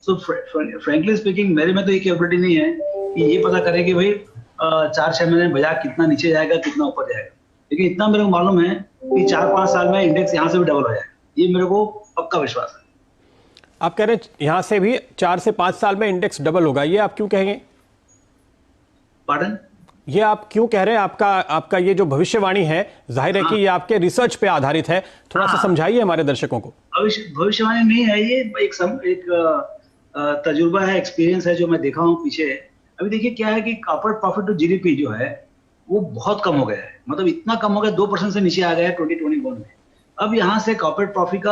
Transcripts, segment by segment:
सो frankly speaking मेरे में तो ये कैपेबिलिटी नहीं है कि ये पता करें कि भाई 4-6 महीने में बाजार कितना नीचे जाएगा, कितना ऊपर जाएगा। लेकिन इतना मेरे को मालूम है कि 4-5 साल में इंडेक्स यहाँ से भी डबल हो जाएगा, ये मेरे को पक्का विश्वास है। आप कह रहे हैं यहाँ से भी 4 से 5 साल में इंडेक्स डबल होगा, ये आप क्यों कहेंगे? पार्डन? ये आप क्यों कह रहे हैं? आपका ये जो भविष्यवाणी है, जाहिर है कि ये आपके रिसर्च पे आधारित है, थोड़ा सा समझाइए हमारे दर्शकों को। भविष्यवाणी नहीं है, ये एक तजुर्बा है, एक्सपीरियंस है जो मैं देखा हूँ पीछे। अभी देखिए क्या है कि कॉर्पोरेट प्रॉफिट टू जीडीपी जो है वो बहुत कम हो गया है, मतलब इतना कम हो गया 2% से नीचे आ गया है 2021 में। अब यहाँ से कॉर्पोरेट प्रॉफिट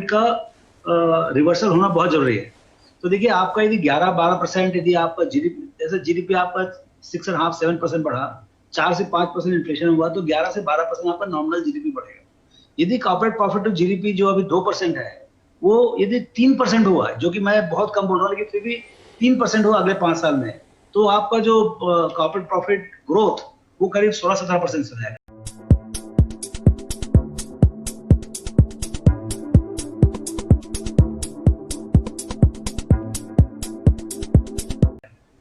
का रिवर्सल होना बहुत जरूरी है। तो देखिए आपका यदि 11-12% यदि आपका जीडीपी, जैसे जीडीपी आपका 6.5-7% बढ़ा, 4 से 5% इन्फ्लेशन हुआ, तो 11 से 12% आपका नॉमिनल जीडीपी बढ़ेगा। यदि कॉर्पोरेट प्रॉफिट टू जीडीपी जो अभी 2% है, वो यदि 3% हुआ है, जो कि मैं बहुत कम बोल रहा हूँ, लेकिन फिर भी 3% हुआ अगले 5 साल में, तो आपका जो कॉर्पोरेट प्रॉफिट ग्रोथ वो करीब 16-17% से जाएगा।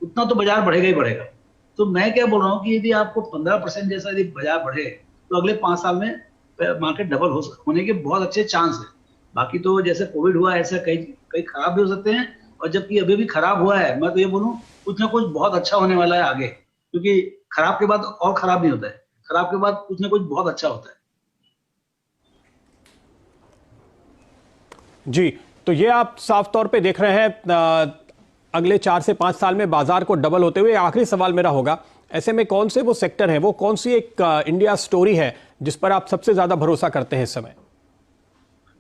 उतना तो बाजार बढ़ेगा ही बढ़ेगा। तो मैं क्या बोल रहा हूँ कि यदि आपको 15% जैसा यदि बाजार बढ़े, तो अगले 5 साल में मार्केट डबल होने के बहुत अच्छे चांस है। बाकी तो जैसे कोविड हुआ ऐसे कई खराब भी हो सकते हैं, और जबकि अभी भी खराब हुआ है, मैं तो ये बोलूं कुछ ना कुछ बहुत अच्छा होने वाला है आगे, क्योंकि खराब के बाद और खराब नहीं होता है, खराब के बाद कुछ ना कुछ बहुत अच्छा होता है। जी, तो ये आप साफ तौर पे देख रहे हैं अगले 4 से 5 साल में बाजार को डबल होते हुए। आखिरी सवाल मेरा होगा, ऐसे में कौन से वो सेक्टर है, वो कौन सी एक इंडिया स्टोरी है जिस पर आप सबसे ज्यादा भरोसा करते हैं इस समय?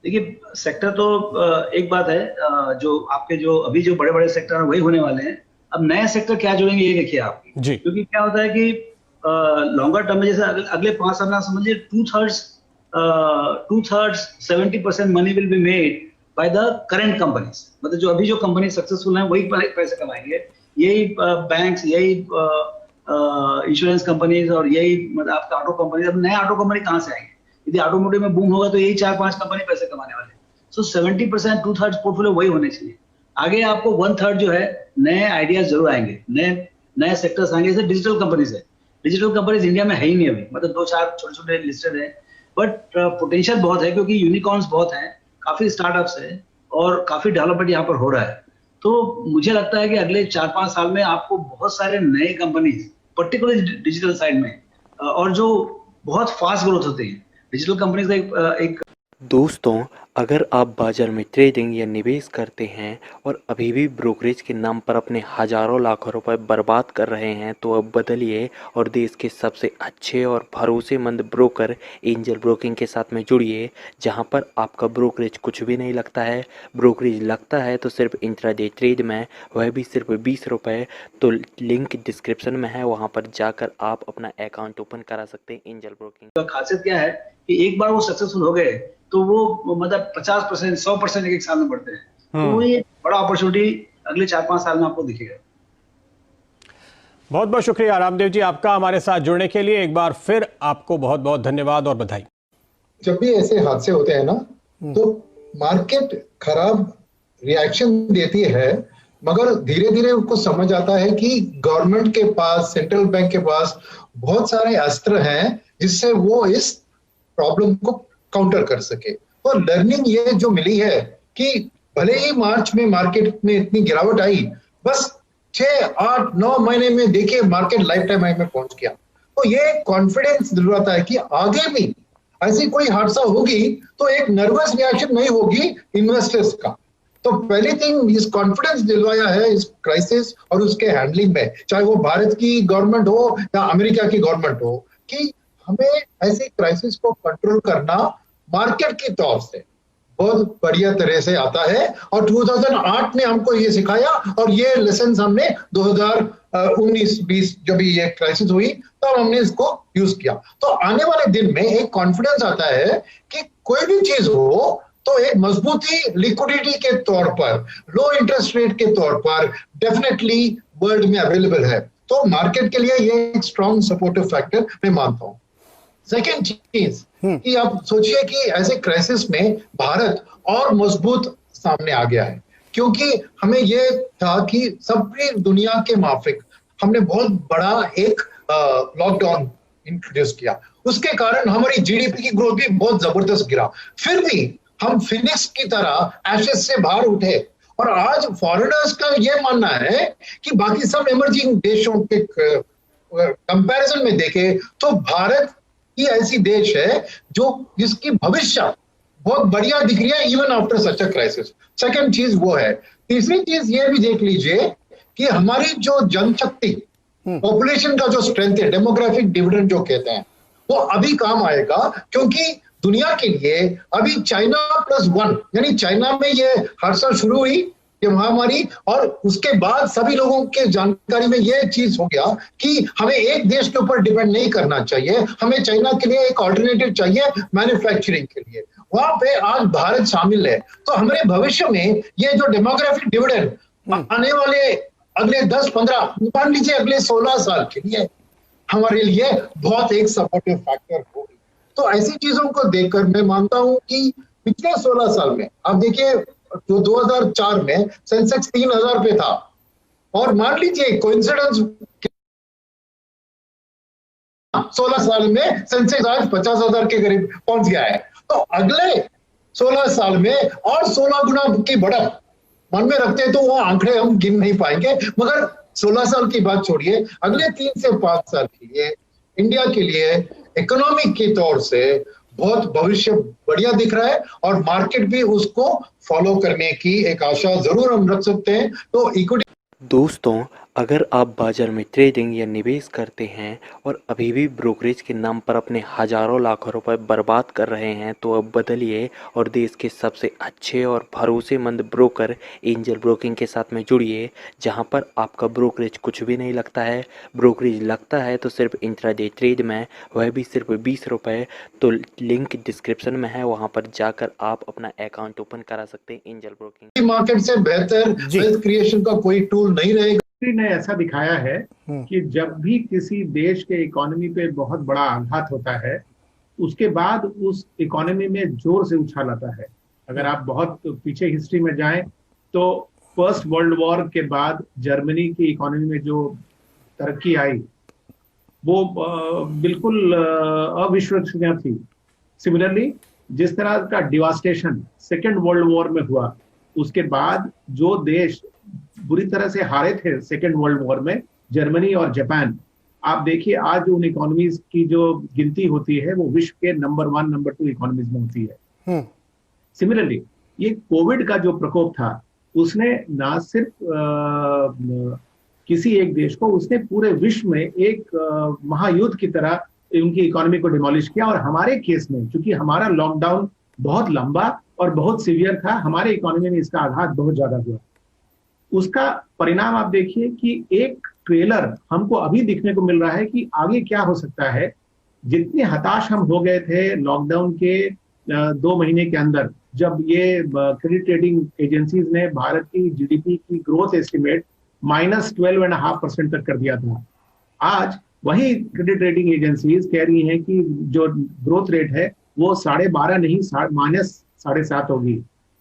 देखिए सेक्टर तो एक बात है, जो आपके जो अभी जो बड़े बड़े सेक्टर हैं वही होने वाले हैं। अब नए सेक्टर क्या जुड़ेंगे ये देखिए आपकी, क्योंकि क्या होता है कि लॉन्गर टर्म में जैसे अगले 5 साल में समझिए 2/3 70% money will be made by the current companies, मतलब जो अभी जो कंपनी सक्सेसफुल हैं वही पैसे कमाएंगे। यही बैंक्स, यही इंश्योरेंस कंपनीज और यही मतलब आपका ऑटो कंपनी। अब नए ऑटो कंपनी कहाँ से आएंगे? यदि ऑटोमोटिव में बूम होगा तो यही 4-5 कंपनी पैसे कमाने वाले। सो 70% 2/3 पोर्टफोलियो वही होने चाहिए। आगे आपको 1/3 जो है नए आइडियाज जरूर आएंगे, नए सेक्टर्स आएंगे। जैसे डिजिटल कंपनीज है, डिजिटल कंपनीज इंडिया में है ही नहीं अभी, मतलब 2-4 छोटे-छोटे लिस्टेड है, बट पोटेंशियल बहुत है क्योंकि यूनिकॉर्न्स बहुत हैं, काफी स्टार्टअप्स है और काफी डेवलपमेंट यहाँ पर हो रहा है। तो मुझे लगता है कि अगले 4-5 साल में आपको बहुत सारे नए कंपनीज, पर्टिकुलरली डिजिटल साइड में, और जो बहुत फास्ट ग्रोथ होती है डिजिटल कंपनीज का एक। दोस्तों, अगर आप बाजार में ट्रेडिंग या निवेश करते हैं और अभी भी ब्रोकरेज के नाम पर अपने हजारों लाखों रुपए बर्बाद कर रहे हैं, तो अब बदलिए और देश के सबसे अच्छे और भरोसेमंद ब्रोकर एंजल ब्रोकिंग के साथ में जुड़िए, जहां पर आपका ब्रोकरेज कुछ भी नहीं लगता है। ब्रोकरेज लगता है तो सिर्फ इंट्राडे ट्रेड में, वह भी सिर्फ 20 रुपये। तो लिंक डिस्क्रिप्शन में है, वहां पर जाकर आप अपना अकाउंट ओपन करा सकते हैं एंजल ब्रोकिंग। तो खासियत क्या है कि एक बार वो सक्सेसफुल हो गए तो वो मतलब 50%, 100% एक साल में बढ़ते हैं। तो ये बड़ा अपॉर्चुनिटी अगले 4-5 साल में आपको दिखेगा। बहुत बहुत शुक्रिया रामदेव जी आपका हमारे साथ जुड़ने के लिए। एक बार फिर आपको बहुत बहुत धन्यवाद और बधाई। जब भी ऐसे हादसे होते हैं ना, तो मार्केट खराब रिएक्शन देती है, मगर धीरे धीरे उनको समझ आता है कि गवर्नमेंट के पास, सेंट्रल बैंक के पास बहुत सारे अस्त्र हैं जिससे वो इस प्रॉब्लम को काउंटर कर सके। और लर्निंग ये जो मिली है कि भले ही मार्च में मार्केट में इतनी गिरावट आई, बस 6-8-9 महीने में देखिए मार्केट लाइफ टाइम हाई में पहुंच गया। तो ये कॉन्फिडेंस दिलवाता है कि आगे भी ऐसी कोई हादसा होगी तो एक नर्वस रिएक्शन नहीं होगी इन्वेस्टर्स का। तो पहली थिंग इस कॉन्फिडेंस दिलवाया है इस क्राइसिस और उसके हैंडलिंग में, चाहे वो भारत की गवर्नमेंट हो या अमेरिका की गवर्नमेंट हो, कि हमें ऐसे क्राइसिस को कंट्रोल करना मार्केट की तौर से बहुत बढ़िया तरह से आता है। और 2008 ने हमको ये सिखाया और ये लेसन हमने 2019-20 जब ये क्राइसिस हुई तब हमने इसको यूज किया। तो आने वाले दिन में एक कॉन्फिडेंस आता है कि कोई भी चीज हो तो एक मजबूती लिक्विडिटी के तौर पर, लो इंटरेस्ट रेट के तौर पर डेफिनेटली वर्ल्ड में अवेलेबल है। तो मार्केट के लिए ये एक स्ट्रॉन्ग सपोर्टिव फैक्टर मैं मानता हूं। सेकेंड चीज कि आप सोचिए कि ऐसे क्राइसिस में भारत और मजबूत सामने आ गया है। क्योंकि हमें ये था कि सभी दुनिया के माफिक हमने बहुत बड़ा एक लॉकडाउन इंट्रोड्यूस किया, उसके कारण हमारी जीडीपी की ग्रोथ भी बहुत जबरदस्त गिरा। फिर भी हम फिनिक्स की तरह एशेस से बाहर उठे, और आज फॉरेनर्स का ये मानना है कि बाकी सब इमर्जिंग देशों के कंपैरिजन में देखे तो भारत ही ऐसी देश है जो जिसकी भविष्य बहुत बढ़िया दिख रही है even after such a crisis. Second चीज वो है। तीसरी चीज ये भी देख लीजिए कि हमारी जो जनशक्ति, पॉपुलेशन का जो स्ट्रेंथ है, डेमोग्राफिक डिविडेंड जो कहते हैं, वो अभी काम आएगा, क्योंकि दुनिया के लिए अभी चाइना +1 यानी चाइना में ये हर साल शुरू हुई ये महामारी, और उसके बाद सभी लोगों के जानकारी में ये चीज हो गया कि हमें एक देश के ऊपर डिपेंड नहीं करना चाहिए, हमें चाइना के लिए एक ऑल्टरनेटिव चाहिए मैन्युफैक्चरिंग के लिए। वहां पे आज भारत शामिल है, तो हमारे भविष्य में ये जो डेमोग्राफिक डिविडेंड आने वाले अगले 10-15 मान लीजिए अगले 16 साल के लिए हमारे लिए बहुत एक सपोर्टिव फैक्टर होगी। तो ऐसी चीजों को देखकर मैं मानता हूं कि पिछले 16 साल में आप देखिए, जो 2004 में सेंसेक्स 3000 पे था, और मान लीजिए कोइंसिडेंस 16 साल में सेंसेक्स आज 50,000 के करीब पहुंच गया है। तो अगले 16 साल में और 16 गुना की बढ़त मन में रखते तो वो आंकड़े हम गिन नहीं पाएंगे, मगर 16 साल की बात छोड़िए, अगले 3 से 5 साल के लिए इंडिया के लिए इकोनॉमिक के तौर से बहुत भविष्य बढ़िया दिख रहा है, और मार्केट भी उसको फॉलो करने की एक आशा जरूर हम रख सकते हैं। तो इक्विटी दोस्तों, अगर आप बाजार में ट्रेडिंग या निवेश करते हैं और अभी भी ब्रोकरेज के नाम पर अपने हजारों लाखों रुपए बर्बाद कर रहे हैं, तो अब बदलिए और देश के सबसे अच्छे और भरोसेमंद ब्रोकर एंजल ब्रोकिंग के साथ में जुड़िए, जहां पर आपका ब्रोकरेज कुछ भी नहीं लगता है। ब्रोकरेज लगता है तो सिर्फ इंट्राडे ट्रेड में, वह भी सिर्फ 20 रुपये। तो लिंक डिस्क्रिप्शन में है, वहां पर जाकर आप अपना अकाउंट ओपन करा सकते हैं एंजल ब्रोकिंग। मार्केट से बेहतर वेल्थ क्रिएशन का कोई टूल नहीं रहेगा। ने ऐसा दिखाया है कि जब भी किसी देश के इकोनॉमी पे बहुत बड़ा आघात होता है, उसके बाद उस इकोनॉमी में जोर से उछाल आता है। अगर आप बहुत पीछे हिस्ट्री में जाएं तो फर्स्ट वर्ल्ड वॉर के बाद जर्मनी की इकोनॉमी में जो तरक्की आई वो बिल्कुल अविश्वसनीय थी। सिमिलरली जिस तरह का डिवास्टेशन सेकेंड वर्ल्ड वॉर में हुआ, उसके बाद जो देश बुरी तरह से हारे थे सेकेंड वर्ल्ड वॉर में, जर्मनी और जापान, आप देखिए आज उन इकोनॉमीज की जो गिनती होती है वो विश्व के नंबर 1 नंबर 2 इकोनॉमीज में होती है। सिमिलरली ये कोविड का जो प्रकोप था, उसने ना सिर्फ किसी एक देश को, उसने पूरे विश्व में एक महायुद्ध की तरह उनकी इकोनॉमी को डिमोलिश किया। और हमारे केस में चूंकि हमारा लॉकडाउन बहुत लंबा और बहुत सीवियर था, हमारे इकोनॉमी में इसका आघात बहुत ज्यादा हुआ। उसका परिणाम आप देखिए कि एक ट्रेलर हमको अभी दिखने को मिल रहा है कि आगे क्या हो सकता है। जितने हताश हम हो गए थे लॉकडाउन के 2 महीने के अंदर, जब ये क्रेडिट रेटिंग एजेंसीज ने भारत की जीडीपी की ग्रोथ एस्टिमेट -12.5% तक कर दिया था, आज वही क्रेडिट रेटिंग एजेंसीज कह रही हैं कि जो ग्रोथ रेट है वो 12.5 नहीं -7.5 होगी।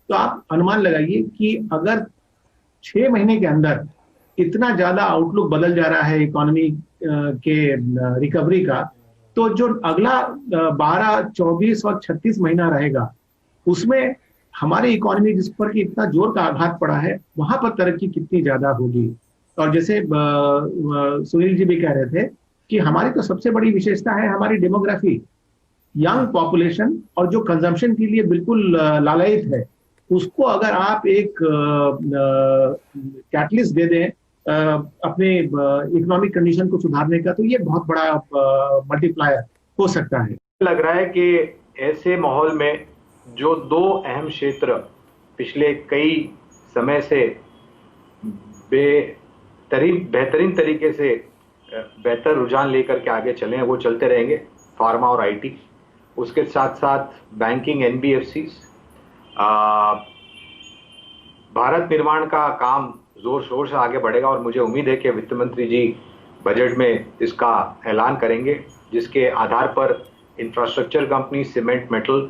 तो आप अनुमान लगाइए कि अगर 6 महीने के अंदर इतना ज्यादा आउटलुक बदल जा रहा है इकोनॉमी के रिकवरी का, तो जो अगला 12, 24 और 36 महीना रहेगा, उसमें हमारी इकोनॉमी जिस पर कि इतना जोर का आघात पड़ा है, वहां पर तरक्की कितनी ज्यादा होगी। और जैसे सुनील जी भी कह रहे थे कि हमारी तो सबसे बड़ी विशेषता है हमारी डेमोग्राफी, यंग पॉपुलेशन, और जो कंजम्पशन के लिए बिल्कुल लालायित है, उसको अगर आप एक कैटलिस्ट दे दें अपने इकोनॉमिक कंडीशन को सुधारने का, तो ये बहुत बड़ा मल्टीप्लायर हो सकता है। लग रहा है कि ऐसे माहौल में जो 2 अहम क्षेत्र पिछले कई समय से बेहतरीन तरीके से बेहतर रुझान लेकर के आगे चले हैं, वो चलते रहेंगे, फार्मा और आईटी। उसके साथ साथ बैंकिंग, एनबीएफसीज, भारत निर्माण का काम जोर शोर से आगे बढ़ेगा। और मुझे उम्मीद है कि वित्त मंत्री जी बजट में इसका ऐलान करेंगे, जिसके आधार पर infrastructure company, cement, metal,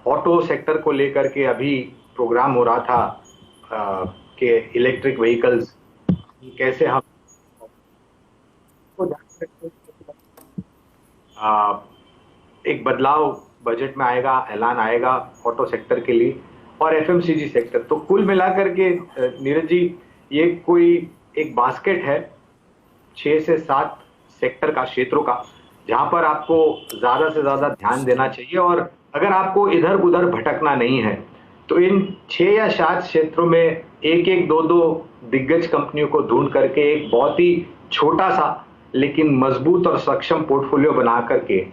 auto sector को लेकर के अभी प्रोग्राम हो रहा था के इलेक्ट्रिक व्हीकल्स कैसे हम एक बदलाव बजट में आएगा, ऐलान आएगा ऑटो सेक्टर के लिए और एफएमसीजी सेक्टर। तो कुल मिलाकर के नीरज जी ये कोई एक बास्केट है 6 से 7 सेक्टर का, क्षेत्रों का, जहां पर आपको ज्यादा से ज्यादा ध्यान देना चाहिए। और अगर आपको इधर उधर भटकना नहीं है तो इन 6 या 7 क्षेत्रों में एक एक दो दिग्गज कंपनियों को ढूंढ करके एक बहुत ही छोटा सा लेकिन मजबूत और सक्षम पोर्टफोलियो बना करके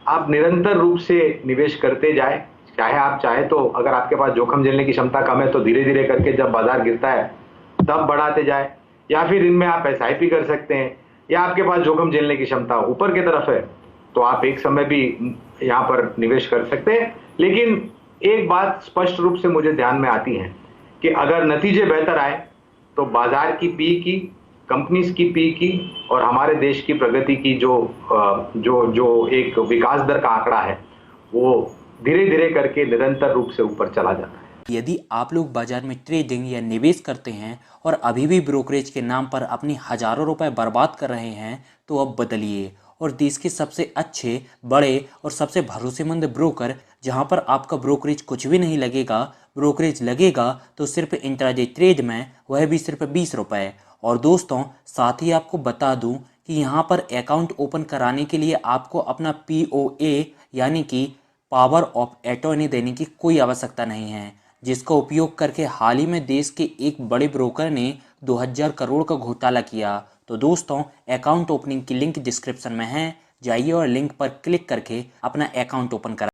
आप निरंतर रूप से निवेश करते जाए। चाहे तो अगर आपके पास जोखिम झेलने की क्षमता कम है तो धीरे धीरे करके जब बाजार गिरता है तब बढ़ाते जाए, या फिर इनमें आप SIP कर सकते हैं, या आपके पास जोखिम झेलने की क्षमता ऊपर की तरफ है तो आप एक समय भी यहाँ पर निवेश कर सकते हैं। लेकिन एक बात स्पष्ट रूप से मुझे ध्यान में आती है कि अगर नतीजे बेहतर आए तो बाजार की पी की, कंपनीज की पी की और हमारे देश की प्रगति की जो एक विकास दर का आंकड़ा है वो धीरे धीरे करके निरंतर रूप से ऊपर चला जाता है। यदि आप लोग बाजार में ट्रेडिंग या निवेश करते हैं और अभी भी ब्रोकरेज के नाम पर अपनी हजारों रुपए बर्बाद कर रहे हैं तो अब बदलिए और देश के सबसे अच्छे, बड़े और सबसे भरोसेमंद ब्रोकर, जहां पर आपका ब्रोकरेज कुछ भी नहीं लगेगा, ब्रोकरेज लगेगा तो सिर्फ इंट्राडे ट्रेड में, वह भी सिर्फ 20 रुपए। और दोस्तों साथ ही आपको बता दूं कि यहाँ पर अकाउंट ओपन कराने के लिए आपको अपना POA यानी कि पावर ऑफ अटॉर्नी देने की कोई आवश्यकता नहीं है, जिसका उपयोग करके हाल ही में देश के एक बड़े ब्रोकर ने 2000 करोड़ का घोटाला किया। तो दोस्तों अकाउंट ओपनिंग की लिंक डिस्क्रिप्शन में है, जाइए और लिंक पर क्लिक करके अपना अकाउंट ओपन करा।